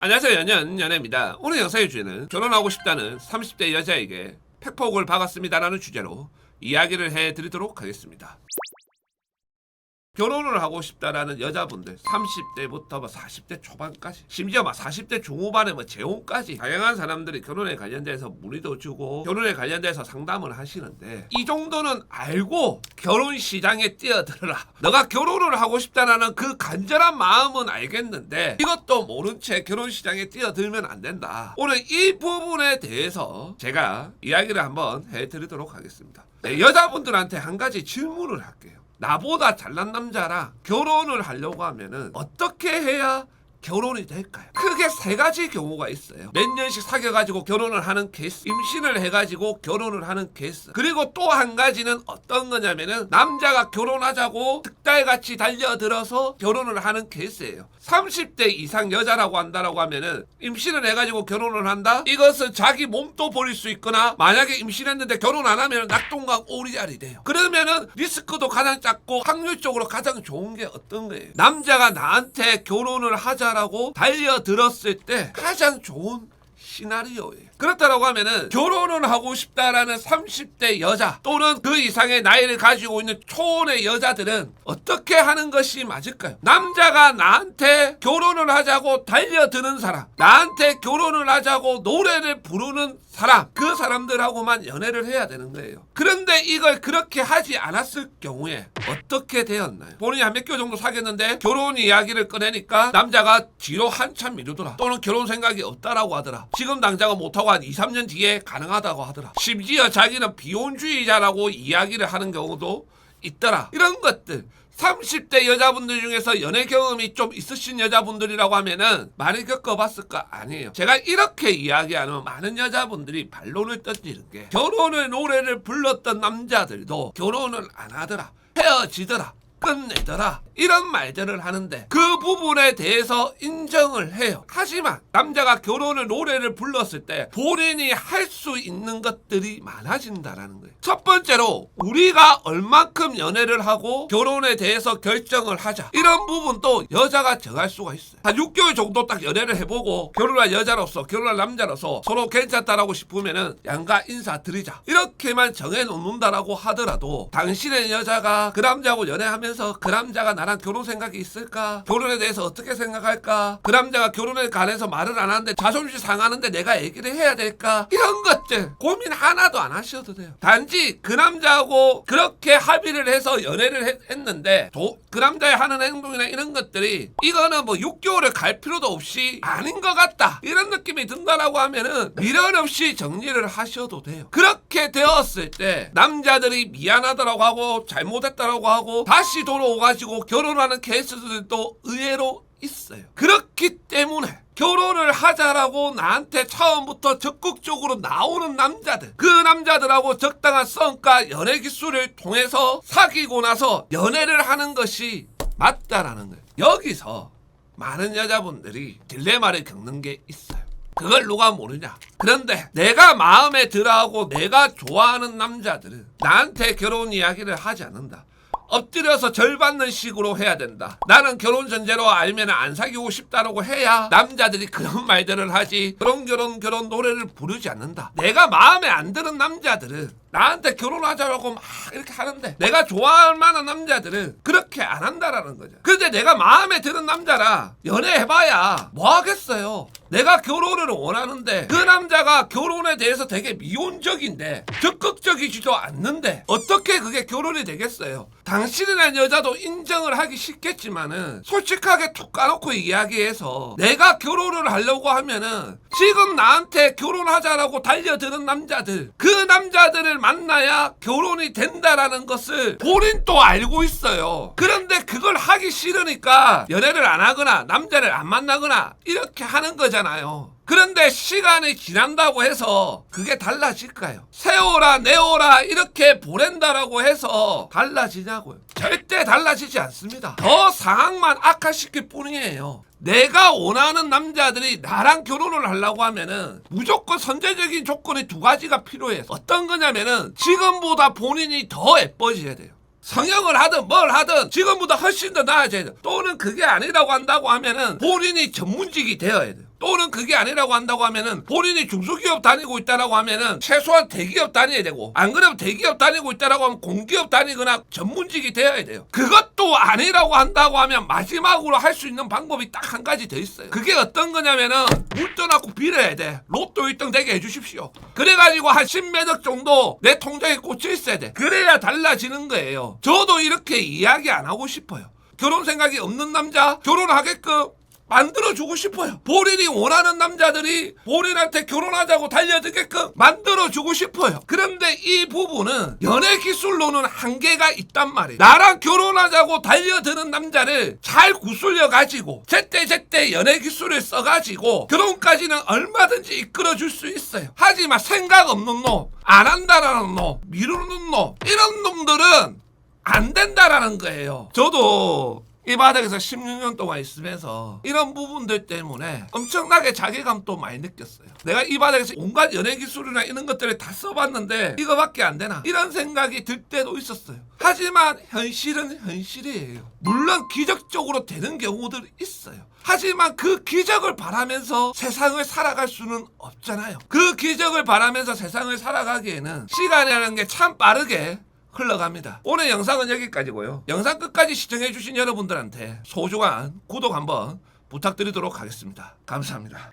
안녕하세요. 연입니다. 오늘 영상의 주제는 결혼하고 싶다는 30대 여자에게 팩폭을 박았습니다라는 주제로 이야기를 해드리도록 하겠습니다. 결혼을 하고 싶다라는 여자분들 30대부터 40대 초반까지 심지어 40대 중후반에 재혼까지 다양한 사람들이 결혼에 관련돼서 문의도 주고 결혼에 관련돼서 상담을 하시는데 이 정도는 알고 결혼 시장에 뛰어들어라. 너가 결혼을 하고 싶다라는 그 간절한 마음은 알겠는데 이것도 모른 채 결혼 시장에 뛰어들면 안 된다. 오늘 이 부분에 대해서 제가 이야기를 한번 해드리도록 하겠습니다. 여자분들한테 한 가지 질문을 할게요. 나보다 잘난 남자랑 결혼을 하려고 하면은 어떻게 해야 결혼이 될까요? 크게 세 가지 경우가 있어요. 몇 년씩 사귀어가지고 결혼을 하는 케이스, 임신을 해가지고 결혼을 하는 케이스, 그리고 또 한 가지는 어떤 거냐면은 남자가 결혼하자고 득달같이 달려들어서 결혼을 하는 케이스예요. 30대 이상 여자라고 한다라고 하면은 임신을 해가지고 결혼을 한다? 이것은 자기 몸도 버릴 수 있거나 만약에 임신했는데 결혼 안 하면 낙동강 오리알이 돼요. 그러면은 리스크도 가장 작고 확률적으로 가장 좋은 게 어떤 거예요? 남자가 나한테 결혼을 하자라고 달려들었을 때 가장 좋은 시나리오예요. 그렇다라고 하면은 결혼을 하고 싶다라는 30대 여자 또는 그 이상의 나이를 가지고 있는 초혼의 여자들은 어떻게 하는 것이 맞을까요? 남자가 나한테 결혼을 하자고 달려드는 사람, 나한테 결혼을 하자고 노래를 부르는 사람, 그 사람들하고만 연애를 해야 되는 거예요. 그런데 이걸 그렇게 하지 않았을 경우에 어떻게 되었나요? 본인이 한 몇 개월 정도 사귀었는데 결혼 이야기를 꺼내니까 남자가 뒤로 한참 미루더라. 또는 결혼 생각이 없다라고 하더라. 지금 당장은 못하고 한 2, 3년 뒤에 가능하다고 하더라. 심지어 자기는 비혼주의자라고 이야기를 하는 경우도 있더라. 이런 것들 30대 여자분들 중에서 연애 경험이 좀 있으신 여자분들이라고 하면은 많이 겪어봤을까? 아니에요. 제가 이렇게 이야기하면 많은 여자분들이 반론을 던지는 게 결혼의 노래를 불렀던 남자들도 결혼을 안 하더라. 헤어지더라. 끝내더라. 이런 말들을 하는데 그 부분에 대해서 인정을 해요. 하지만 남자가 결혼을 노래를 불렀을 때 본인이 할 수 있는 것들이 많아진다라는 거예요. 첫 번째로 우리가 얼만큼 연애를 하고 결혼에 대해서 결정을 하자. 이런 부분도 여자가 정할 수가 있어요. 한 6개월 정도 딱 연애를 해보고 결혼할 여자로서 결혼할 남자로서 서로 괜찮다라고 싶으면은 양가 인사드리자. 이렇게만 정해놓는다라고 하더라도 당신의 여자가 그 남자하고 연애하면서 그 남자가 나랑 결혼 생각이 있을까? 결혼에 대해서 어떻게 생각할까? 그 남자가 결혼에 관해서 말을 안 하는데 자존심 상하는데 내가 얘기를 해야 될까? 이런 것들 고민 하나도 안 하셔도 돼요. 단지 그 남자하고 그렇게 합의를 해서 연애를 했는데 그 남자의 하는 행동이나 이런 것들이 이거는 6개월을 갈 필요도 없이 아닌 것 같다. 이런 느낌이 든다라고 하면은 미련 없이 정리를 하셔도 돼요. 그렇게 되었을 때 남자들이 미안하다라고 하고 잘못했다라고 하고 다시 돌아오가지고 결혼하는 케이스들도 의외로 있어요. 그렇기 때문에 결혼을 하자라고 나한테 처음부터 적극적으로 나오는 남자들, 그 남자들하고 적당한 성과 연애 기술을 통해서 사귀고 나서 연애를 하는 것이 맞다라는 거예요. 여기서 많은 여자분들이 딜레마를 겪는 게 있어요. 그걸 누가 모르냐? 그런데 내가 마음에 들어하고 내가 좋아하는 남자들은 나한테 결혼 이야기를 하지 않는다. 엎드려서 절 받는 식으로 해야 된다. 나는 결혼 전제로 알면 안 사귀고 싶다라고 해야 남자들이 그런 말들을 하지 결혼 노래를 부르지 않는다. 내가 마음에 안 드는 남자들은 나한테 결혼하자고 막 이렇게 하는데 내가 좋아할 만한 남자들은 그렇게 안 한다라는 거죠. 근데 내가 마음에 드는 남자라 연애해봐야 뭐 하겠어요. 내가 결혼을 원하는데 그 남자가 결혼에 대해서 되게 미온적인데 적극적이지도 않는데 어떻게 그게 결혼이 되겠어요. 당신이라는 여자도 인정을 하기 쉽겠지만은 솔직하게 툭 까놓고 이야기해서 내가 결혼을 하려고 하면은 지금 나한테 결혼하자라고 달려드는 남자들, 그 남자들을 만나야 결혼이 된다라는 것을 본인도 알고 있어요. 그런데 그걸 하기 싫으니까 연애를 안 하거나 남자를 안 만나거나 이렇게 하는 거잖아요. 그런데 시간이 지난다고 해서 그게 달라질까요? 세오라 내오라 이렇게 보낸다라고 해서 달라지냐고요? 절대 달라지지 않습니다. 더 상황만 악화시킬 뿐이에요. 내가 원하는 남자들이 나랑 결혼을 하려고 하면은 무조건 선제적인 조건이 두 가지가 필요해요. 어떤 거냐면은 지금보다 본인이 더 예뻐져야 돼요. 성형을 하든 뭘 하든 지금보다 훨씬 더 나아져야 돼요. 또는 그게 아니라고 한다고 하면은 본인이 전문직이 되어야 돼요. 또는 그게 아니라고 한다고 하면은 본인이 중소기업 다니고 있다라고 하면은 최소한 대기업 다녀야 되고, 안 그러면 대기업 다니고 있다라고 하면 공기업 다니거나 전문직이 되어야 돼요. 그것도 아니라고 한다고 하면 마지막으로 할 수 있는 방법이 딱 한 가지 더 있어요. 그게 어떤 거냐면은 물 떠나고 빌어야 돼. 로또 1등 되게 해주십시오. 그래가지고 한 10매덕 정도 내 통장에 꽂혀 있어야 돼. 그래야 달라지는 거예요. 저도 이렇게 이야기 안 하고 싶어요. 결혼 생각이 없는 남자 결혼하게끔 만들어주고 싶어요. 본인이 원하는 남자들이 본인한테 결혼하자고 달려들게끔 만들어주고 싶어요. 그런데 이 부분은 연애 기술로는 한계가 있단 말이에요. 나랑 결혼하자고 달려드는 남자를 잘 구슬려가지고 제때 연애 기술을 써가지고 결혼까지는 얼마든지 이끌어줄 수 있어요. 하지만 생각 없는 놈, 안 한다라는 놈, 미루는 놈, 이런 놈들은 안 된다라는 거예요. 저도 이 바닥에서 16년 동안 있으면서 이런 부분들 때문에 엄청나게 자괴감 또 많이 느꼈어요. 내가 이 바닥에서 온갖 연예 기술이나 이런 것들을 다 써봤는데 이거밖에 안 되나? 이런 생각이 들 때도 있었어요. 하지만 현실은 현실이에요. 물론 기적적으로 되는 경우도 있어요. 하지만 그 기적을 바라면서 세상을 살아갈 수는 없잖아요. 그 기적을 바라면서 세상을 살아가기에는 시간이라는 게 참 빠르게 흘러갑니다. 오늘 영상은 여기까지고요. 영상 끝까지 시청해주신 여러분들한테 소중한 구독 한번 부탁드리도록 하겠습니다. 감사합니다.